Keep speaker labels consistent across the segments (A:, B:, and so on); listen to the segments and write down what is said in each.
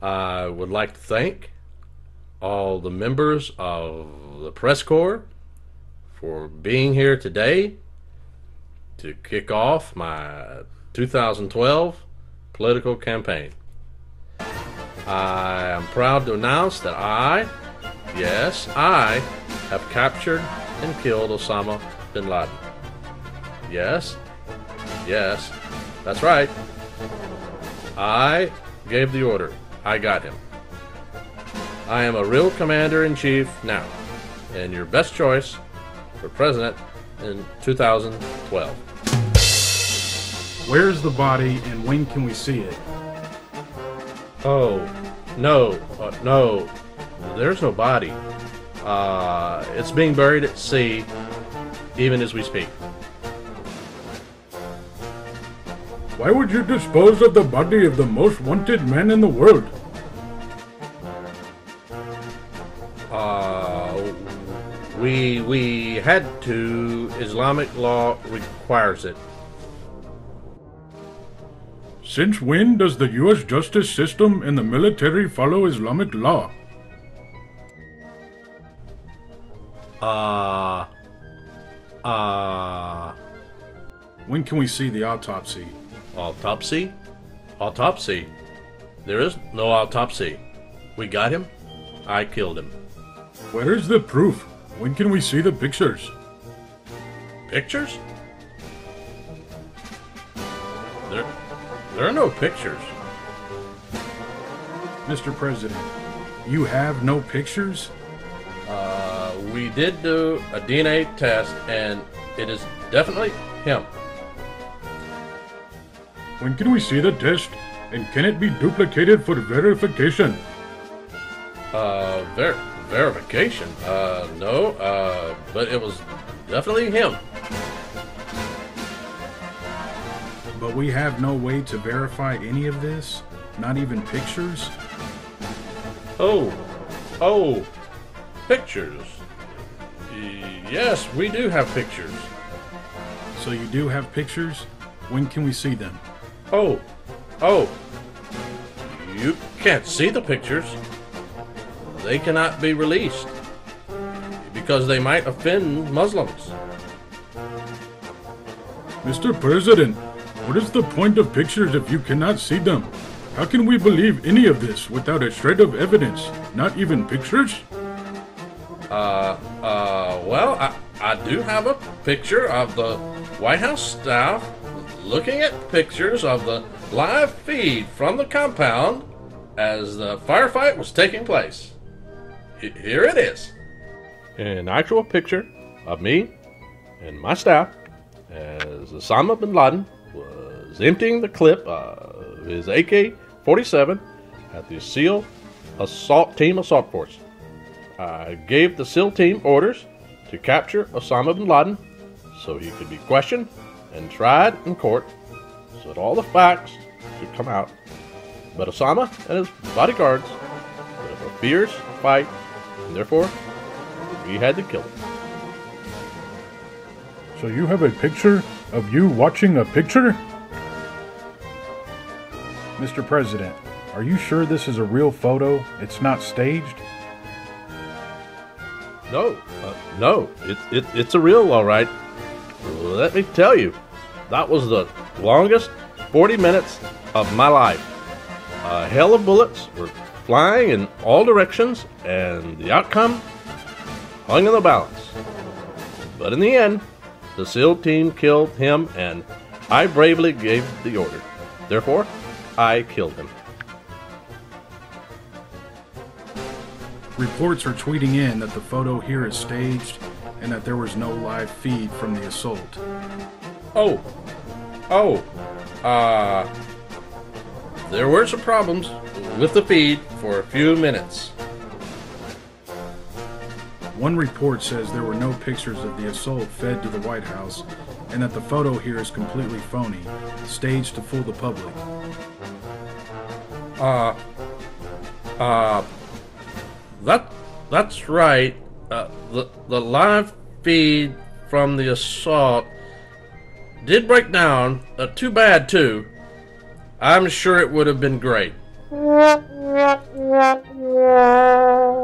A: I would like to thank all the members of the press corps for being here today to kick off my 2012 political campaign. I am proud to announce that yes, I have captured and killed Osama bin Laden. Yes, that's right. I gave the order. I got him. I am a real commander-in-chief now, and your best choice for president in 2012.
B: Where's the body and when can we see it?
A: Oh, no, no, there's no body. It's being buried at sea, even as we speak.
B: Why would you dispose of the body of the most wanted man in the world?
A: We had to. Islamic law requires it.
B: Since when does the U.S. justice system and the military follow Islamic law? When can we see the autopsy?
A: Autopsy? Autopsy? There is no autopsy. We got him. I killed him.
B: Where is the proof? When can we see the pictures?
A: Pictures? There are no pictures.
B: Mr. President, you have no pictures?
A: We did do a DNA test, and it is definitely him.
B: When can we see the test? And can it be duplicated for verification?
A: Verification? No, but it was definitely him.
B: But we have no way to verify any of this? Not even pictures?
A: Oh, pictures. Yes, we do have pictures.
B: So you do have pictures? When can we see them?
A: Oh, you can't see the pictures. They cannot be released because they might offend Muslims.
B: Mr. President, what is the point of pictures if you cannot see them? How can we believe any of this without a shred of evidence? Not even pictures?
A: Well, I do have a picture of the White House staff looking at pictures of the live feed from the compound as the firefight was taking place. Here it is. An actual picture of me and my staff as Osama bin Laden was emptying the clip of his AK-47 at the SEAL assault force. I gave the SEAL team orders to capture Osama bin Laden so he could be questioned and tried in court so that all the facts could come out. But Osama and his bodyguards put up a fierce fight, and therefore we had to kill him.
B: So you have a picture of you watching a picture? Mr. President, are you sure this is a real photo? It's not staged?
A: No, it's a real, all right. Let me tell you, that was the longest 40 minutes of my life. A hail of bullets were flying in all directions, and the outcome hung in the balance. But in the end, the SEAL team killed him, and I bravely gave the order. Therefore, I killed him.
B: Reports are tweeting in that the photo here is staged and that there was no live feed from the assault.
A: There were some problems with the feed for a few minutes.
B: One report says there were no pictures of the assault fed to the White House and that the photo here is completely phony, staged to fool the public.
A: That's right. The live feed from the assault did break down. Too bad, too. I'm sure it would have been great.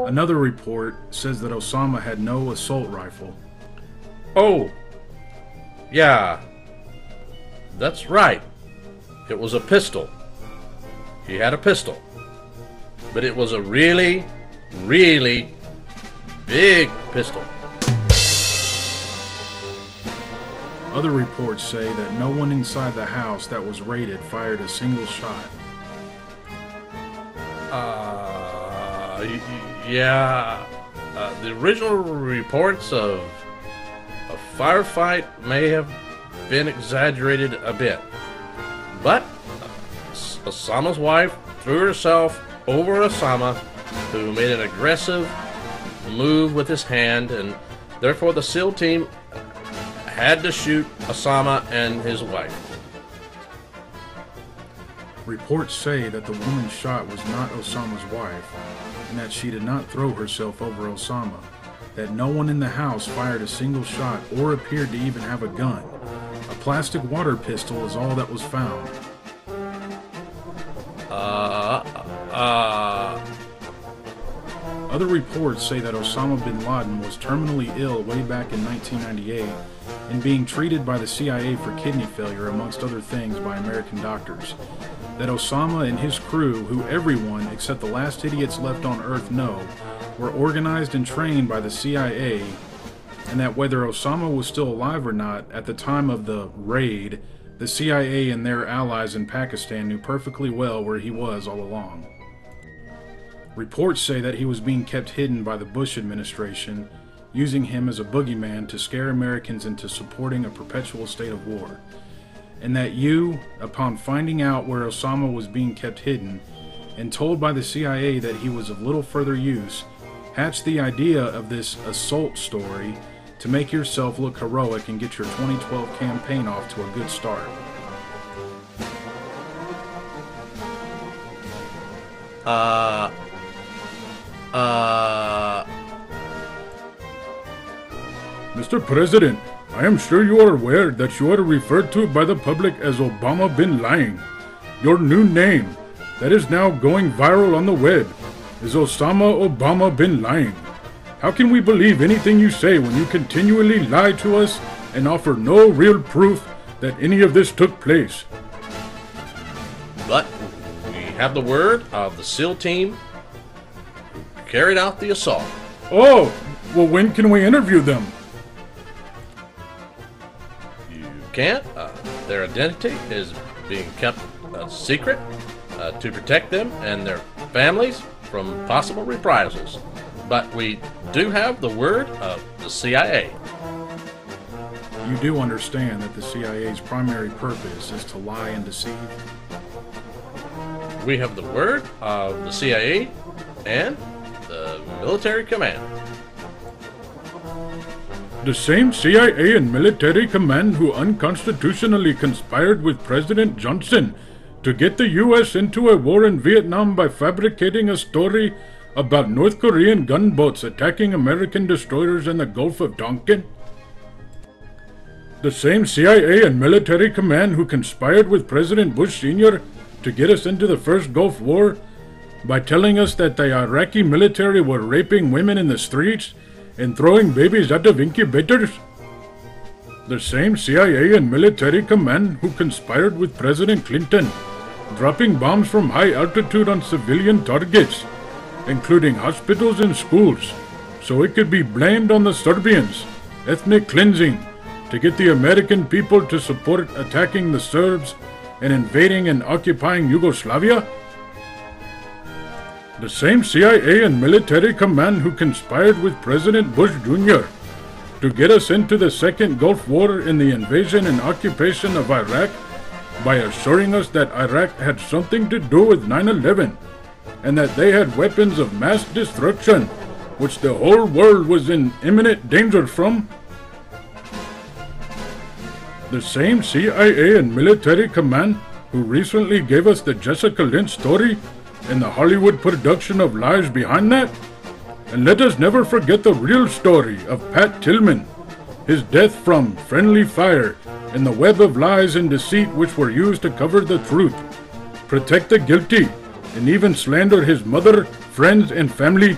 B: Another report says that Osama had no assault rifle.
A: Oh, yeah, that's right. It was a pistol. He had a pistol. But it was a really, really big pistol.
B: Other reports say that no one inside the house that was raided fired a single shot.
A: Yeah. The original reports of a firefight may have been exaggerated a bit. But Osama's wife threw herself over Osama, who made an aggressive move with his hand, and therefore the SEAL team had to shoot Osama and his wife.
B: Reports say that the woman shot was not Osama's wife, and that she did not throw herself over Osama, that no one in the house fired a single shot or appeared to even have a gun. A plastic water pistol is all that was found. Other reports say that Osama bin Laden was terminally ill way back in 1998 and being treated by the CIA for kidney failure, amongst other things, by American doctors. That Osama and his crew, who everyone except the last idiots left on Earth know, were organized and trained by the CIA, and that whether Osama was still alive or not at the time of the raid, the CIA and their allies in Pakistan knew perfectly well where he was all along. Reports say that he was being kept hidden by the Bush administration, using him as a boogeyman to scare Americans into supporting a perpetual state of war, and that you, upon finding out where Osama was being kept hidden, and told by the CIA that he was of little further use, hatched the idea of this assault story to make yourself look heroic and get your 2012 campaign off to a good start. Mr. President, I am sure you are aware that you are referred to by the public as Obama bin Lying. Your new name, that is now going viral on the web, is Osama Obama bin Lying. How can we believe anything you say when you continually lie to us and offer no real proof that any of this took place?
A: But we have the word of the SEAL team who carried out the assault.
B: Oh, well, when can we interview them?
A: You can't. Their identity is being kept a secret to protect them and their families from possible reprisals. But we do have the word of the CIA.
B: You do understand that the CIA's primary purpose is to lie and deceive?
A: We have the word of the CIA and the military command.
B: The same CIA and military command who unconstitutionally conspired with President Johnson to get the U.S. into a war in Vietnam by fabricating a story about North Korean gunboats attacking American destroyers in the Gulf of Tonkin? The same CIA and military command who conspired with President Bush Sr. to get us into the first Gulf War by telling us that the Iraqi military were raping women in the streets and throwing babies out of incubators? The same CIA and military command who conspired with President Clinton, dropping bombs from high altitude on civilian targets, including hospitals and schools, so it could be blamed on the Serbians, ethnic cleansing, to get the American people to support attacking the Serbs and invading and occupying Yugoslavia? The same CIA and military command who conspired with President Bush Jr. to get us into the Second Gulf War in the invasion and occupation of Iraq by assuring us that Iraq had something to do with 9/11 and that they had weapons of mass destruction, which the whole world was in imminent danger from? The same CIA and military command who recently gave us the Jessica Lynch story and the Hollywood production of Lies Behind That? And let us never forget the real story of Pat Tillman, his death from friendly fire, and the web of lies and deceit which were used to cover the truth. Protect the guilty, and even slander his mother, friends, and family?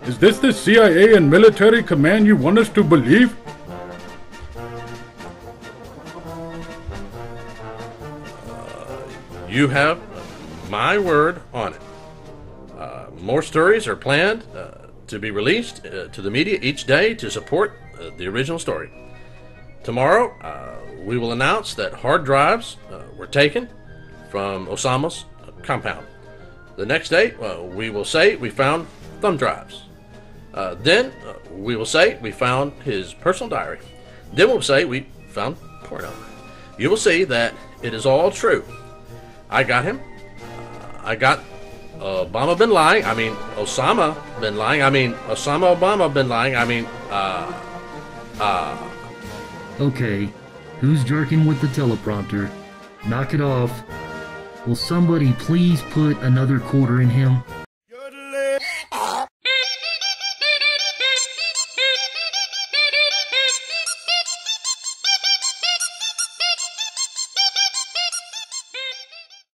B: Is this the CIA and military command you want us to believe?
A: You have my word on it. More stories are planned to be released to the media each day to support the original story. Tomorrow, we will announce that hard drives were taken from Osama's compound. The next day, we will say we found thumb drives. Then we will say we found his personal diary. Then we'll say we found porno. You will see that it is all true. I got him. I got Obama been lying. I mean, Osama been lying. I mean, Osama Obama been lying. I mean,
C: Okay, who's jerking with the teleprompter? Knock it off. Will somebody please put another quarter in him?